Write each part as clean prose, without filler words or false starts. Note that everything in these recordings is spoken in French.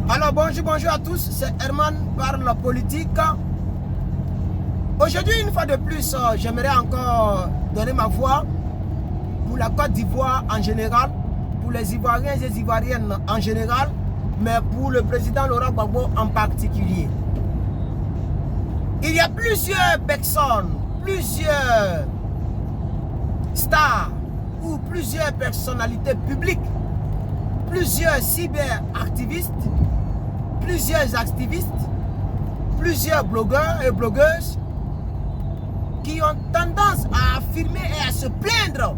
Alors bonjour à tous, c'est Herman parle politique. Aujourd'hui, une fois de plus, j'aimerais encore donner ma voix pour la Côte d'Ivoire en général, pour les Ivoiriens et les Ivoiriennes en général, mais pour le président Laurent Gbagbo en particulier. Il y a plusieurs personnes, plusieurs stars ou plusieurs personnalités publiques, plusieurs cyberactivistes, plusieurs activistes, plusieurs blogueurs et blogueuses qui ont tendance à affirmer et à se plaindre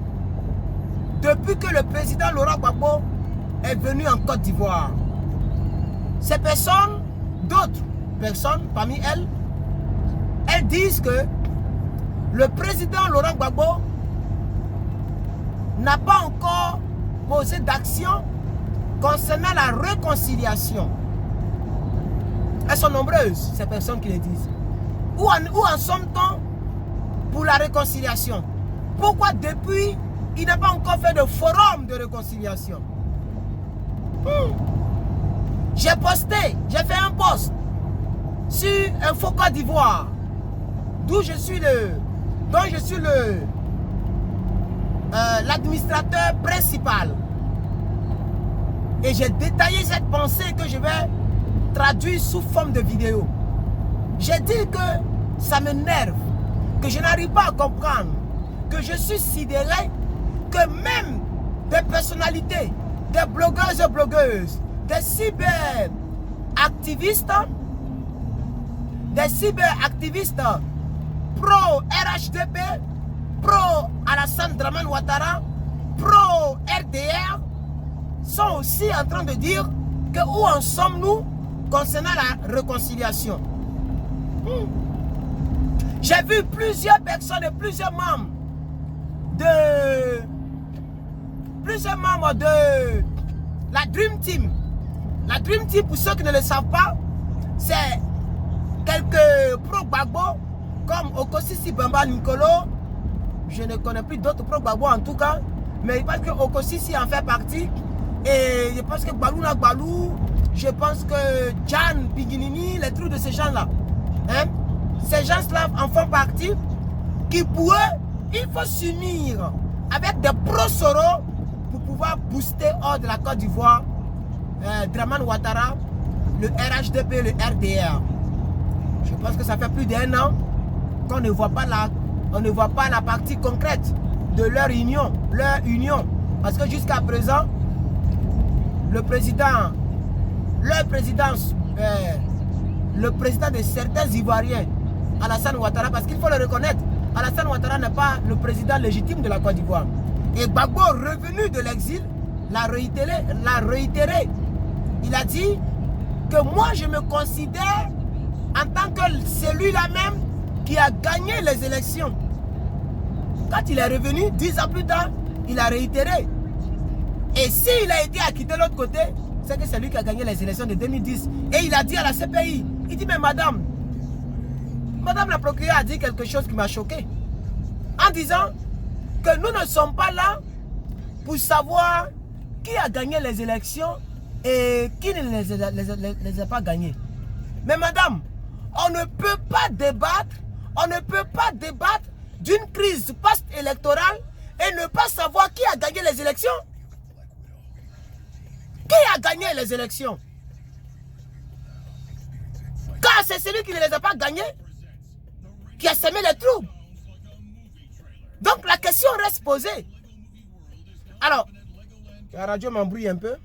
depuis que le président Laurent Gbagbo est venu en Côte d'Ivoire. Ces personnes, d'autres personnes parmi elles, elles disent que le président Laurent Gbagbo n'a pas encore posé d'action concernant la réconciliation. Elles sont nombreuses, ces personnes qui le disent. Où en sommes-nous pour la réconciliation? Pourquoi depuis, il n'a pas encore fait de forum de réconciliation? J'ai fait un post sur Info Côte d'Ivoire, dont je suis l'administrateur principal. Et j'ai détaillé cette pensée que je vais traduire sous forme de vidéo. J'ai dit que ça m'énerve, que je n'arrive pas à comprendre, que je suis sidéré, que même des personnalités, des blogueuses et blogueuses, des cyberactivistes pro-RHDP, pro-Alassane Dramane Ouattara, pro-RDR, sont aussi en train de dire que où en sommes-nous concernant la réconciliation. J'ai vu plusieurs personnes et plusieurs membres de la Dream Team. La Dream Team, pour ceux qui ne le savent pas, c'est quelques pro-Gbagbo comme Okosisi Bamba Nicolo. Je ne connais plus d'autres pro-Gbagbo en tout cas, mais je pense que Okosisi en fait partie. Et je pense que Balouna Balou, je pense que Jan Piginini, les trucs de ces gens-là. Hein? Ces gens-là en font partie, qui pour eux, il faut s'unir avec des pro-Soro pour pouvoir booster hors de la Côte d'Ivoire Dramane Ouattara, le RHDP, le RDR. Je pense que ça fait plus d'1 an qu'on ne voit pas la partie concrète de leur union. Parce que jusqu'à présent, le président de certains Ivoiriens, Alassane Ouattara, parce qu'il faut le reconnaître, Alassane Ouattara n'est pas le président légitime de la Côte d'Ivoire. Et Gbagbo, revenu de l'exil, l'a réitéré. Il a dit que moi je me considère en tant que celui-là même qui a gagné les élections. Quand il est revenu, 10 ans plus tard, il a réitéré. Et s'il a été acquitté de l'autre côté, c'est que c'est lui qui a gagné les élections de 2010. Et il a dit à la CPI, il dit, mais madame la procureure a dit quelque chose qui m'a choqué. En disant que nous ne sommes pas là pour savoir qui a gagné les élections et qui ne les a pas gagnées. Mais madame, on ne peut pas débattre d'une crise post-électorale et ne pas savoir qui a gagné les élections. Qui a gagné les élections? Car c'est celui qui ne les a pas gagnés qui a semé les troubles. Donc la question reste posée. Alors, la radio m'embrouille un peu.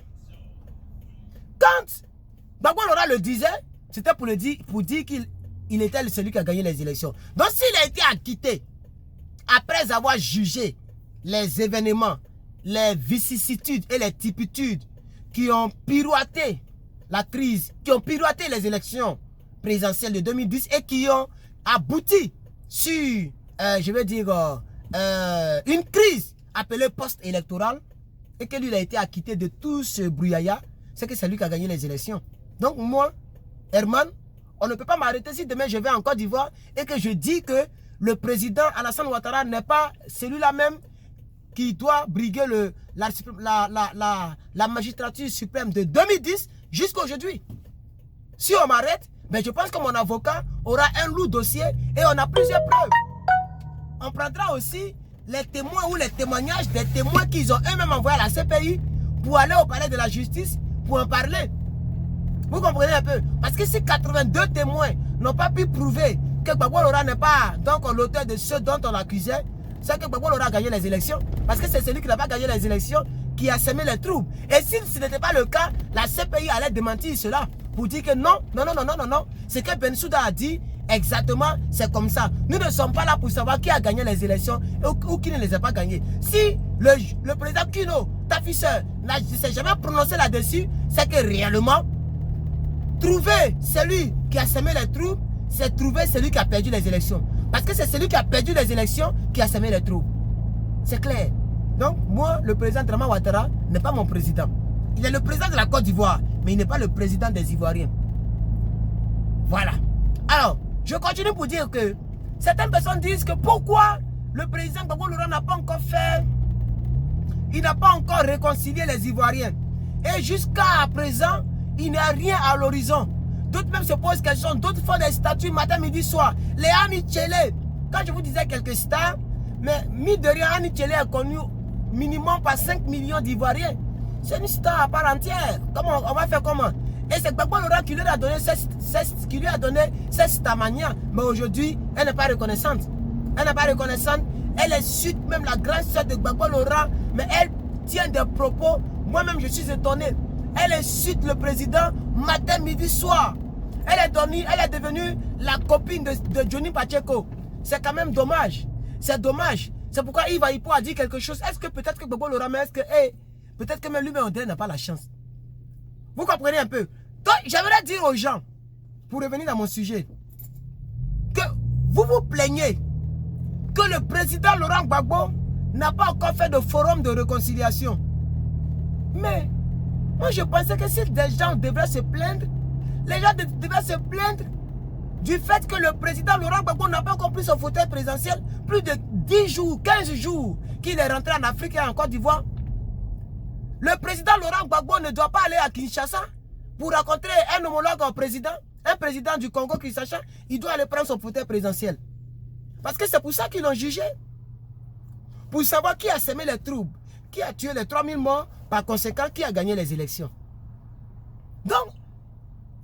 Quand Gbagbo Laurent le disait, c'était pour dire qu'il était celui qui a gagné les élections. Donc s'il a été acquitté après avoir jugé les événements, les vicissitudes et les turpitudes qui ont pirouetté la crise, qui ont pirouetté les élections présidentielles de 2010 et qui ont abouti sur, une crise appelée post-électorale, et que lui il a été acquitté de tout ce brouillard, c'est que c'est lui qui a gagné les élections. Donc moi, Herman, on ne peut pas m'arrêter si demain je vais en Côte d'Ivoire et que je dis que le président Alassane Ouattara n'est pas celui-là même qui doit briguer la magistrature suprême de 2010. Jusqu'à aujourd'hui. Si on m'arrête, ben je pense que mon avocat aura un lourd dossier et on a plusieurs preuves. On prendra aussi les témoins ou les témoignages des témoins qu'ils ont eux-mêmes envoyés à la CPI pour aller au palais de la justice pour en parler. Vous comprenez un peu? Parce que si 82 témoins n'ont pas pu prouver que Gbagbo Laurent n'est pas donc l'auteur de ce dont on l'accusait, c'est que Gbagbo Laurent a gagné les élections. Parce que c'est celui qui n'a pas gagné les élections qui a semé les troubles. Et si ce n'était pas le cas, la CPI allait démentir cela pour dire que non. Ce que Bensouda a dit, exactement, c'est comme ça. Nous ne sommes pas là pour savoir qui a gagné les élections ou qui ne les a pas gagnées. Si le président Kino, Tafiseur, ne s'est jamais prononcé là-dessus, c'est que réellement, trouver celui qui a semé les troubles, c'est trouver celui qui a perdu les élections. Parce que c'est celui qui a perdu les élections qui a semé les troubles. C'est clair. Donc, moi, le président Draman Ouattara n'est pas mon président. Il est le président de la Côte d'Ivoire, mais il n'est pas le président des Ivoiriens. Voilà. Alors, je continue pour dire que certaines personnes disent que pourquoi le président Gbagbo Laurent n'a pas encore fait, il n'a pas encore réconcilié les Ivoiriens. Et jusqu'à présent, il n'y a rien à l'horizon. D'autres même se posent question, d'autres font des statuts matin, midi, soir. Les Ami Tchele, quand je vous disais quelques stars, mais mine de rien, Ami Tchele est connu minimum par 5 millions d'Ivoiriens. C'est une star à part entière. Comment, on va faire comment? Et c'est Gbagbo Laurent qui lui a donné cette stamania. Mais aujourd'hui, elle n'est pas reconnaissante. Elle n'est pas reconnaissante. Elle insulte même la grande sœur de Gbagbo Laurent. Mais elle tient des propos. Moi-même, je suis étonné. Elle insulte le président matin, midi, soir. Elle est devenue la copine de Johnny Pacheco. C'est quand même dommage. C'est dommage. C'est pourquoi Yves Aipo a dit quelque chose. Est-ce que peut-être que Gbagbo Laurent, mais est-ce que, peut-être que même lui-même n'a pas la chance. Vous comprenez un peu? Donc, j'aimerais dire aux gens, pour revenir dans mon sujet, que vous vous plaignez que le président Laurent Gbagbo n'a pas encore fait de forum de réconciliation. Mais, moi je pensais que si des gens devraient se plaindre, les gens devraient se plaindre du fait que le président Laurent Gbagbo n'a pas encore pris son fauteuil présidentiel plus de 10 jours, 15 jours qu'il est rentré en Afrique et en Côte d'Ivoire. Le président Laurent Gbagbo ne doit pas aller à Kinshasa pour rencontrer un homologue au président, un président du Congo Kinshasa. Il doit aller prendre son fauteuil présidentiel. Parce que c'est pour ça qu'ils l'ont jugé. Pour savoir qui a semé les troubles, qui a tué les 3000 morts, par conséquent, qui a gagné les élections. Donc,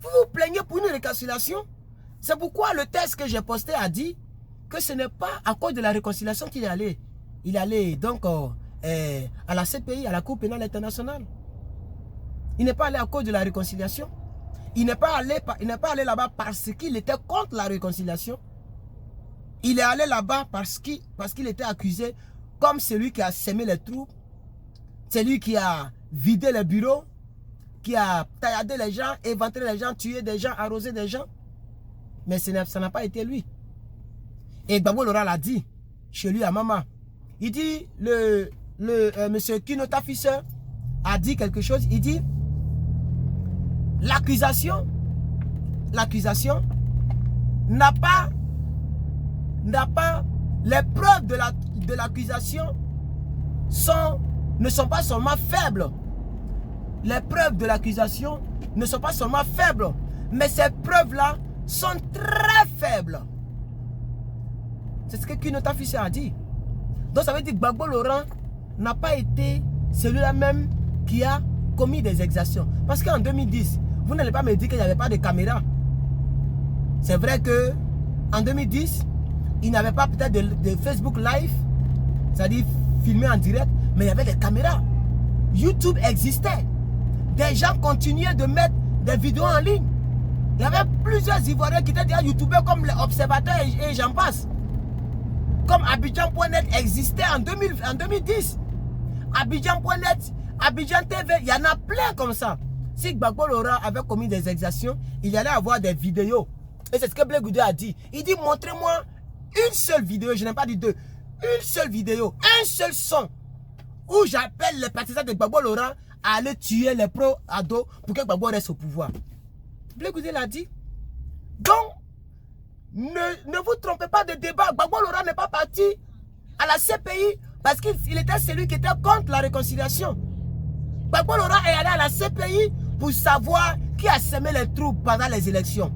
vous vous plaignez pour une réconciliation. C'est pourquoi le texte que j'ai posté a dit que ce n'est pas à cause de la réconciliation qu'il est allé. Il est allé donc à la CPI, à la Cour pénale internationale. Il n'est pas allé à cause de la réconciliation. Il n'est pas allé là-bas parce qu'il était contre la réconciliation. Il est allé là-bas parce qu'il était accusé comme celui qui a semé les troubles, celui qui a vidé les bureaux, qui a tailladé les gens, éventré les gens, tué des gens, arrosé des gens. Mais ça n'a pas été lui. Et Gbagbo Laurent l'a dit chez lui à Mama. Il dit, monsieur Kino Tafiseur a dit quelque chose. Il dit, l'accusation n'a pas les preuves de l'accusation ne sont pas seulement faibles. Les preuves de l'accusation ne sont pas seulement faibles, mais ces preuves-là sont très faibles. C'est ce que Kino Tafiseur a dit. Donc ça veut dire que Gbagbo Laurent n'a pas été celui-là même qui a commis des exactions. Parce qu'en 2010, vous n'allez pas me dire qu'il n'y avait pas de caméra. C'est vrai que en 2010, il n'y avait pas peut-être de Facebook Live, c'est-à-dire filmé en direct, mais il y avait des caméras. YouTube existait. Des gens continuaient de mettre des vidéos en ligne. Il y avait plusieurs Ivoiriens qui étaient déjà youtubeurs comme les observateurs et j'en passe. Comme Abidjan.net existait en 2010. Abidjan.net, Abidjan TV, il y en a plein comme ça. Si Gbagbo Laurent avait commis des exactions, il y allait avoir des vidéos. Et c'est ce que Blé Goudé a dit. Il dit, montrez-moi une seule vidéo, je n'ai pas dit deux. Une seule vidéo, un seul son. Où j'appelle les partisans de Gbagbo Laurent à aller tuer les pro-ados pour que Gbagbo reste au pouvoir. Blé Goudé l'a dit. Donc, ne vous trompez pas de débat. Gbagbo Laurent n'est pas parti à la CPI parce qu'il était celui qui était contre la réconciliation. Gbagbo Laurent est allé à la CPI pour savoir qui a semé les troubles pendant les élections.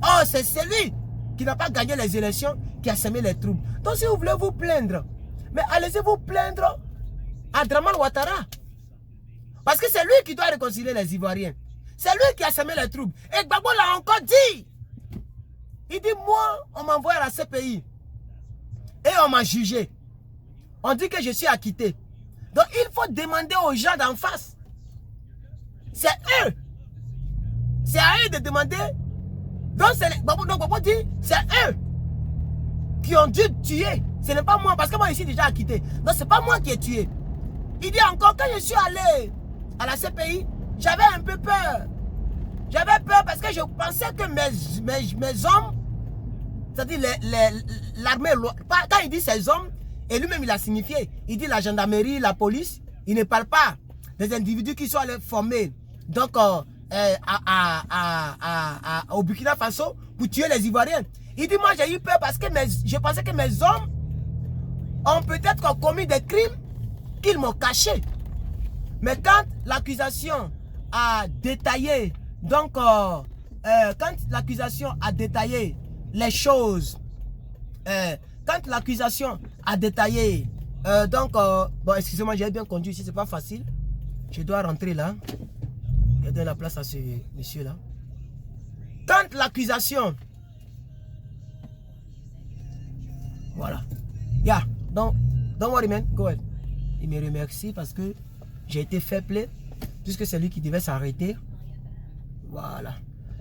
Oh, c'est celui qui n'a pas gagné les élections qui a semé les troubles. Donc si vous voulez vous plaindre, mais allez-y vous plaindre à Dramane Ouattara. Parce que c'est lui qui doit réconcilier les Ivoiriens. C'est lui qui a semé les troubles. Et Gbagbo l'a encore dit. Il dit, moi, on m'envoie à la CPI. Et on m'a jugé. On dit que je suis acquitté. Donc il faut demander aux gens d'en face. C'est eux. C'est à eux de demander. Donc Gbagbo dit, c'est eux qui ont dû tuer. Ce n'est pas moi, parce que moi je suis déjà acquitté. Donc c'est pas moi qui ai tué. Il dit encore, quand je suis allé à la CPI, j'avais un peu peur. J'avais peur parce que je pensais que mes hommes, c'est-à-dire l'armée, quand il dit ces hommes, et lui-même il a signifié, il dit la gendarmerie, la police, il ne parle pas des individus qui sont allés former donc au Burkina Faso pour tuer les Ivoiriens. Il dit, moi j'ai eu peur parce que je pensais que mes hommes ont peut-être commis des crimes qu'ils m'ont cachés. Mais quand l'accusation a détaillé, donc quand l'accusation a détaillé les choses, quand l'accusation a détaillé, bon excusez-moi, j'ai bien conduit ici, c'est pas facile. Je dois rentrer là. Je donne la place à ce monsieur là. Quand l'accusation, voilà, yeah, don't worry man, go ahead. Il me remercie parce que j'ai été fair play, puisque c'est lui qui devait s'arrêter. Voilà.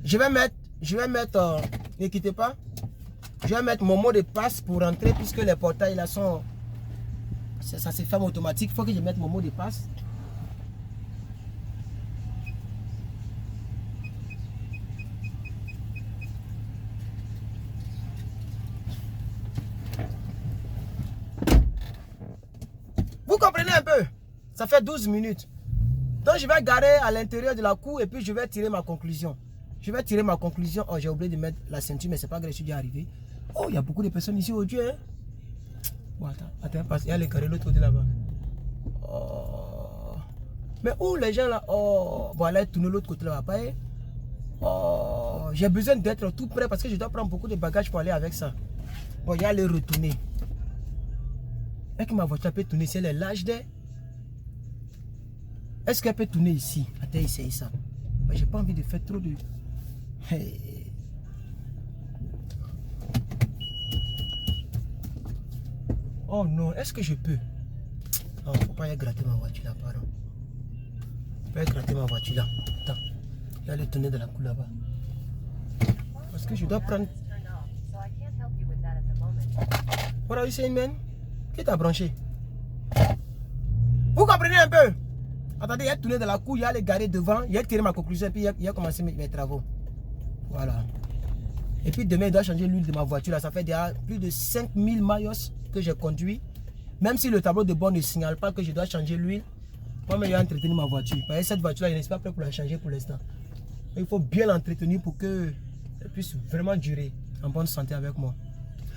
Je vais mettre, ne quittez pas. Je vais mettre mon mot de passe pour rentrer, puisque les portails là sont, ça se ferme automatique. Il faut que je mette mon mot de passe. Vous comprenez un peu? Ça fait 12 minutes. Donc je vais garer à l'intérieur de la cour et puis je vais tirer ma conclusion. Je vais tirer ma conclusion. Oh, j'ai oublié de mettre la ceinture, mais c'est pas grave, je suis déjà arrivé. Oh, il y a beaucoup de personnes ici au Dieu. Hein? Oh, attends, parce qu'il y a les carrés de l'autre côté là-bas. Oh. Mais où les gens là? Oh, bon, allez tourner l'autre côté là-bas. Oh, j'ai besoin d'être tout près parce que je dois prendre beaucoup de bagages pour aller avec ça. Bon, il y a les retourner. Est-ce que ma voiture peut tourner si elle est large d'air? Est-ce qu'elle peut tourner ici? Attends, essaye ça. J'ai pas envie de faire trop de... Hey. Oh non, est-ce que je peux? Oh, faut pas y gratter ma voiture là, pardon. Faut pas y gratter ma voiture là. Attends, il y a le tourner de la cour là-bas. Parce que je dois prendre... What are you saying, man? Qui t'a branché? Vous comprenez un peu? Attendez, il y a tourné de la cour, il y a les garés devant, il y a tiré ma conclusion et puis il y a commencé mes travaux. Voilà. Et puis demain, il doit changer l'huile de ma voiture. Là, ça fait déjà plus de 5000 miles que j'ai conduit. Même si le tableau de bord ne signale pas que je dois changer l'huile, moi-même, je vais entretenir ma voiture. Parce que cette voiture-là, je ne suis pas prêt pour la changer pour l'instant. Il faut bien l'entretenir pour qu'elle puisse vraiment durer en bonne santé avec moi.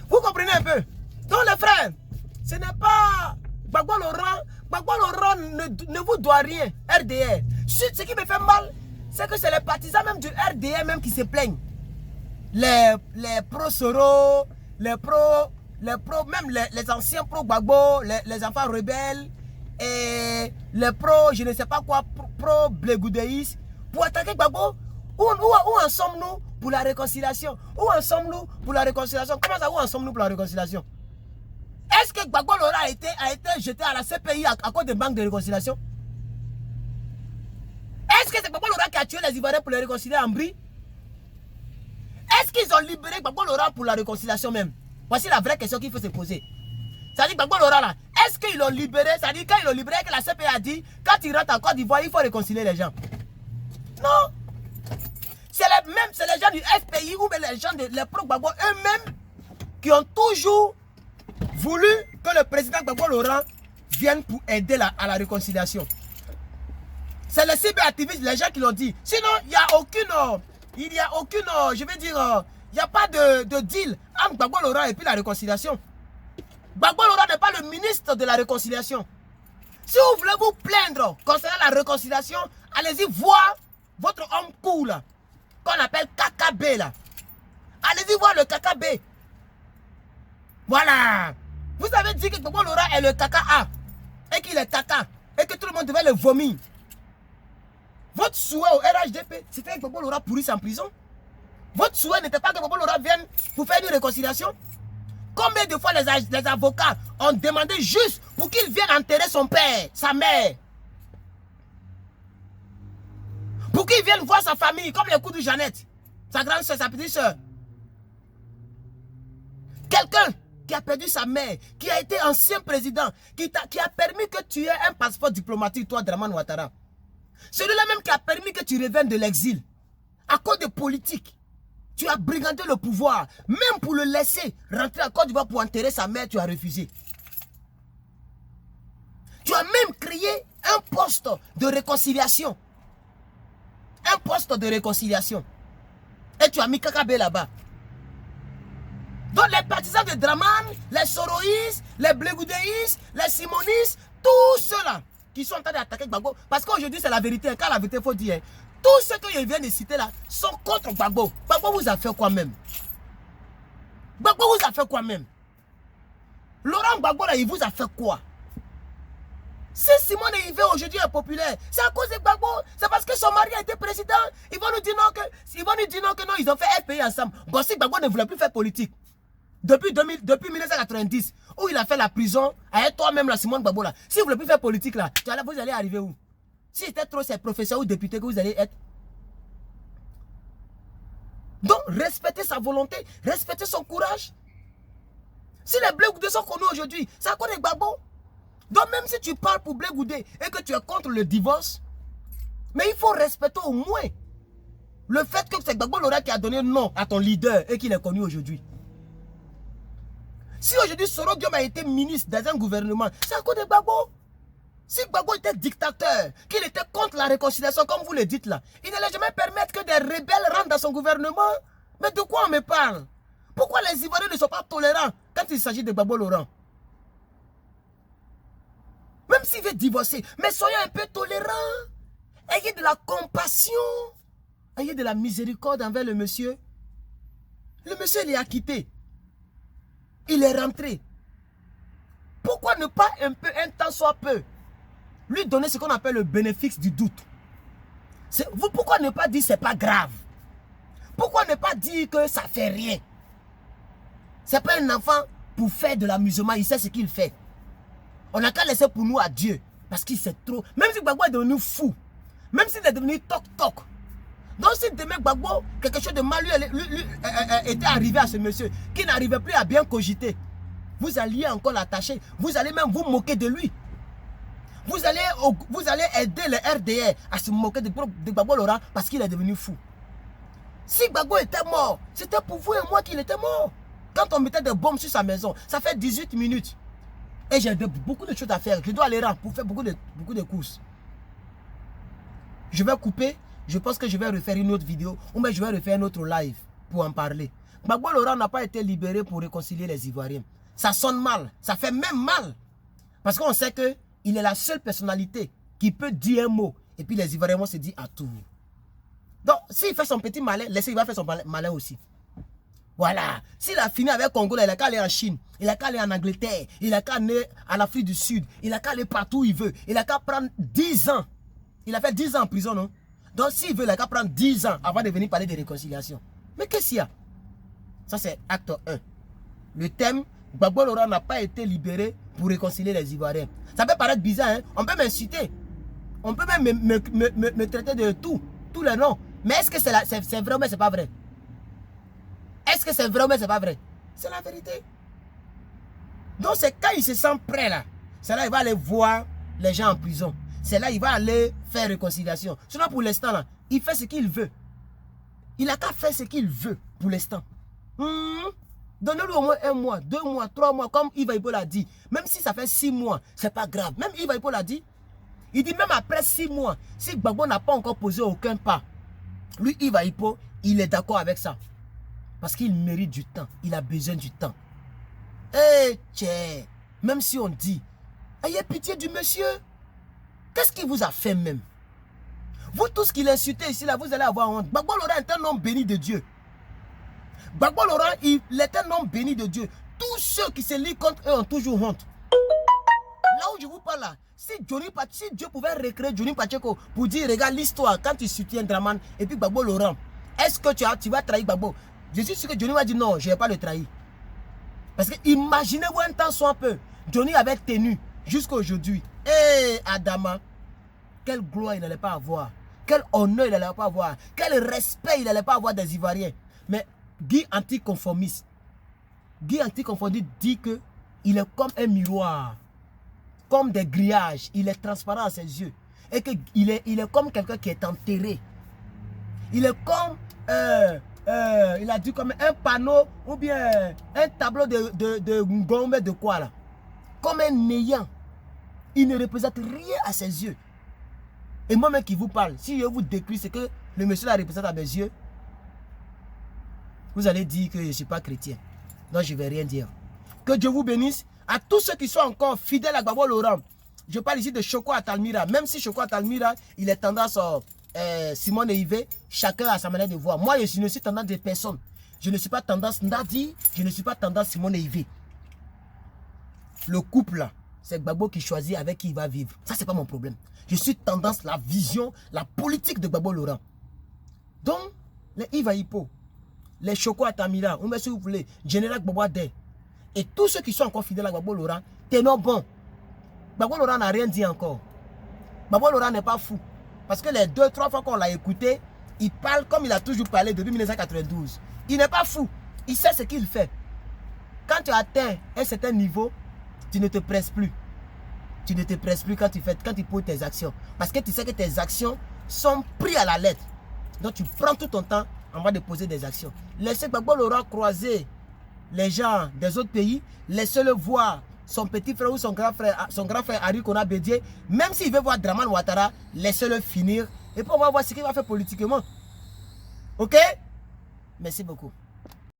Vous comprenez un peu? Donc les frères, ce n'est pas Gbagbo Laurent ne vous doit rien, RDR. Ce qui me fait mal, c'est que c'est les partisans même du RDR même qui se plaignent. Les pro-Soro, les anciens pro-Gbagbo, les enfants rebelles, et les pro, je ne sais pas quoi, pro-Blegoudéis, pour attaquer Gbagbo. Où en sommes-nous pour la réconciliation? Où en sommes-nous pour la réconciliation? Comment ça, où en sommes-nous pour la réconciliation? Est-ce que Gbagbo Laurent a été jeté à la CPI à cause de manque de réconciliation? Est-ce que c'est Gbagbo Laurent qui a tué les Ivoiriens pour les réconcilier en Brie? Est-ce qu'ils ont libéré Gbagbo Laurent pour la réconciliation même? Voici la vraie question qu'il faut se poser. C'est-à-dire Gbagbo Laurent là, est-ce qu'ils l'ont libéré? C'est-à-dire quand ils l'ont libéré, que la CPI a dit, quand il rentre en Côte d'Ivoire, il faut réconcilier les gens. Non. C'est les gens du FPI ou les gens les pro-Gbagbo eux-mêmes qui ont toujours voulu que le président Gbagbo Laurent vienne pour aider à la réconciliation. C'est les cyberactivistes, les gens qui l'ont dit. Sinon, il n'y a aucune, je vais dire, il n'y a pas de deal entre Gbagbo Laurent et puis la réconciliation. Gbagbo Laurent n'est pas le ministre de la réconciliation. Si vous voulez vous plaindre concernant la réconciliation Allez-y voir votre homme cool là, qu'on appelle KKB là. Allez-y voir le KKB. Voilà. Vous avez dit que Gbagbo Laurent est le KKA. Et qu'il est caca. Et que tout le monde devait le vomir. Votre souhait au RHDP, c'était que Gbagbo Laurent pourrisse en prison. Votre souhait n'était pas que Gbagbo Laurent vienne pour faire une réconciliation. Combien de fois les avocats ont demandé juste pour qu'il vienne enterrer son père, sa mère? Pour qu'il vienne voir sa famille, comme les coups de Jeannette, sa grande soeur, sa petite soeur. Quelqu'un qui a perdu sa mère, qui a été ancien président, qui a permis que tu aies un passeport diplomatique, toi, Dramane Ouattara. Celui-là même qui a permis que tu reviennes de l'exil. À cause de politique, tu as brigandé le pouvoir. Même pour le laisser rentrer en Côte d'Ivoire pour enterrer sa mère, tu as refusé. Tu as même créé un poste de réconciliation. Un poste de réconciliation. Et tu as mis KKB là-bas. Donc les partisans de Dramane, les Soroïs, les Blegoudéis, les Simonis, tous ceux-là qui sont en train d'attaquer Gbagbo, parce qu'aujourd'hui c'est la vérité, quand la vérité il faut dire, tous ceux que je viens de citer là sont contre Gbagbo. Gbagbo vous a fait quoi même? Gbagbo vous a fait quoi même? Laurent Gbagbo là, il vous a fait quoi? Si Simone Ivé aujourd'hui est populaire, c'est à cause de Gbagbo. C'est parce que son mari a été président. Ils vont nous dire non que non, ils ont fait FPI ensemble. Bon, si Gbagbo ne voulait plus faire politique, depuis 1990, où il a fait la prison, avec toi-même, la Simone Gbagbo là. Si vous ne voulez plus faire politique là, vous allez arriver où? Si c'était trop ces professeurs ou députés que vous allez être. Donc, respectez sa volonté, respectez son courage. Si les Blé Goudé sont connus aujourd'hui, c'est à cause de Gbagbo. Donc, même si tu parles pour Blé Goudé et que tu es contre le divorce, mais il faut respecter au moins le fait que c'est Gbagbo Laurent qui a donné nom à ton leader et qu'il est connu aujourd'hui. Si aujourd'hui Soro Guillaume a été ministre dans un gouvernement, c'est à cause de Gbagbo. Si Gbagbo était dictateur, qu'il était contre la réconciliation, comme vous le dites là, il n'allait jamais permettre que des rebelles rentrent dans son gouvernement. Mais de quoi on me parle? Pourquoi les Ivoiriens ne sont pas tolérants quand il s'agit de Gbagbo Laurent? Même s'il veut divorcer, mais soyez un peu tolérants. Ayez de la compassion. Ayez de la miséricorde envers le monsieur. Le monsieur, il est acquitté. Il est rentré. Pourquoi ne pas un temps soit peu, lui donner ce qu'on appelle le bénéfice du doute? Pourquoi ne pas dire c'est pas grave? Pourquoi ne pas dire que ça fait rien? C'est pas un enfant pour faire de l'amusement, il sait ce qu'il fait. On n'a qu'à laisser pour nous à Dieu. Parce qu'il sait trop. Même si Gbagbo est devenu fou, même s'il est devenu toc-toc. Donc si demain Gbagbo, quelque chose de mal lui était arrivé à ce monsieur, qui n'arrivait plus à bien cogiter, vous alliez encore l'attacher. Vous allez même vous moquer de lui. Vous allez aider le RDR à se moquer de Gbagbo Laurent parce qu'il est devenu fou. Si Gbagbo était mort, c'était pour vous et moi qu'il était mort. Quand on mettait des bombes sur sa maison, ça fait 18 minutes. Et j'ai beaucoup de choses à faire. Je dois aller rendre pour faire beaucoup de courses. Je vais couper. Je pense que je vais refaire une autre vidéo. Ou bien je vais refaire un autre live pour en parler. Gbagbo Laurent n'a pas été libéré pour réconcilier les Ivoiriens. Ça sonne mal. Ça fait même mal. Parce qu'on sait qu'il est la seule personnalité qui peut dire un mot. Et puis les Ivoiriens vont se dire à tout. Donc, s'il fait son petit malin, laissez, il va faire son malin aussi. Voilà. S'il a fini avec Congo, il a qu'à aller en Chine. Il a qu'à aller en Angleterre. Il a qu'à aller à l'Afrique du Sud. Il a qu'à aller partout où il veut. Il a qu'à prendre 10 ans. Il a fait 10 ans en prison, non? Donc, s'il veut, il a qu'à prendre 10 ans avant de venir parler de réconciliation. Mais qu'est-ce qu'il y a? Ça, c'est acte 1. Le thème, Gbagbo Laurent n'a pas été libéré pour réconcilier les Ivoiriens. Ça peut paraître bizarre, hein? On peut m'insulter. On peut même me traiter de tous les noms. Mais est-ce que c'est vrai ou c'est pas vrai? Est-ce que c'est vrai ou c'est pas vrai? C'est la vérité. Donc c'est quand il se sent prêt là, c'est là il va aller voir les gens en prison. C'est là il va aller faire réconciliation. Sinon pour l'instant là, il fait ce qu'il veut. Il a qu'à faire ce qu'il veut pour l'instant. Donnez-lui au moins 1 mois, 2 mois, 3 mois, comme Iva Ipo l'a dit. Même si ça fait 6 mois, c'est pas grave. Même Iva Ipo l'a dit. Il dit même après 6 mois, si Gbagbo n'a pas encore posé aucun pas, lui Iva Ipo, il est d'accord avec ça. Parce qu'il mérite du temps. Il a besoin du temps. Eh, tchè, même si on dit, ayez pitié du monsieur. Qu'est-ce qu'il vous a fait même? Vous tous qui l'insultez ici, là, vous allez avoir honte. Gbagbo Laurent est un homme béni de Dieu. Gbagbo Laurent, il est un homme béni de Dieu. Tous ceux qui se lient contre eux ont toujours honte. Là où je vous parle là, si Dieu pouvait recréer Johnny Pacheco pour dire, regarde l'histoire, quand tu soutiens Draman et puis Gbagbo Laurent, est-ce que tu vas trahir Gbagbo? Je suis sûr que Johnny va dire non, je ne vais pas le trahir. Parce que imaginez-vous un temps soit peu, Johnny avait tenu jusqu'à aujourd'hui. Et Adama, quelle gloire il n'allait pas avoir, quel honneur il n'allait pas avoir, quel respect il n'allait pas avoir des Ivoiriens. Mais Guy anticonformiste dit qu'il est comme un miroir, comme des grillages, il est transparent à ses yeux. Et qu'il est comme quelqu'un qui est enterré. Il est comme, il a dit comme un panneau ou bien un tableau de Ngombe de quoi là. Comme un néant. Il ne représente rien à ses yeux. Et moi-même qui vous parle, si je vous décris ce que le monsieur la représente à mes yeux, vous allez dire que je ne suis pas chrétien. Non, je ne vais rien dire. Que Dieu vous bénisse. À tous ceux qui sont encore fidèles à Gbagbo Laurent, je parle ici de Choco Atalmira. Même si Choco Atalmira, il est tendance Simone et Yves, chacun a sa manière de voir. Moi, je ne suis tendance de personne. Je ne suis pas tendance Nadi, je ne suis pas tendance Simone et Yves. Le couple là, c'est Gbagbo qui choisit avec qui il va vivre. Ça, c'est pas mon problème. Je suis tendance la vision, la politique de Gbagbo Laurent. Donc, les Yves Hippo, les Choco Atalmira, ou même si vous voulez, Général Gbagbo Adé, et tous ceux qui sont encore fidèles à Gbagbo Laurent, tenons bon. Gbagbo Laurent n'a rien dit encore. Gbagbo Laurent n'est pas fou. Parce que les 2-3 fois qu'on l'a écouté, il parle comme il a toujours parlé depuis 1992. Il n'est pas fou. Il sait ce qu'il fait. Quand tu atteins un certain niveau, tu ne te presses plus. Tu ne te presses plus quand tu poses tes actions. Parce que tu sais que tes actions sont prises à la lettre. Donc tu prends tout ton temps avant de poser des actions. Laissez Gbagbo Laurent croiser les gens des autres pays. Laissez-le voir son petit frère ou son grand frère Harry Kona Bédié. Même s'il veut voir Draman Ouattara, laissez-le finir. Et puis on va voir ce qu'il va faire politiquement. Ok? Merci beaucoup.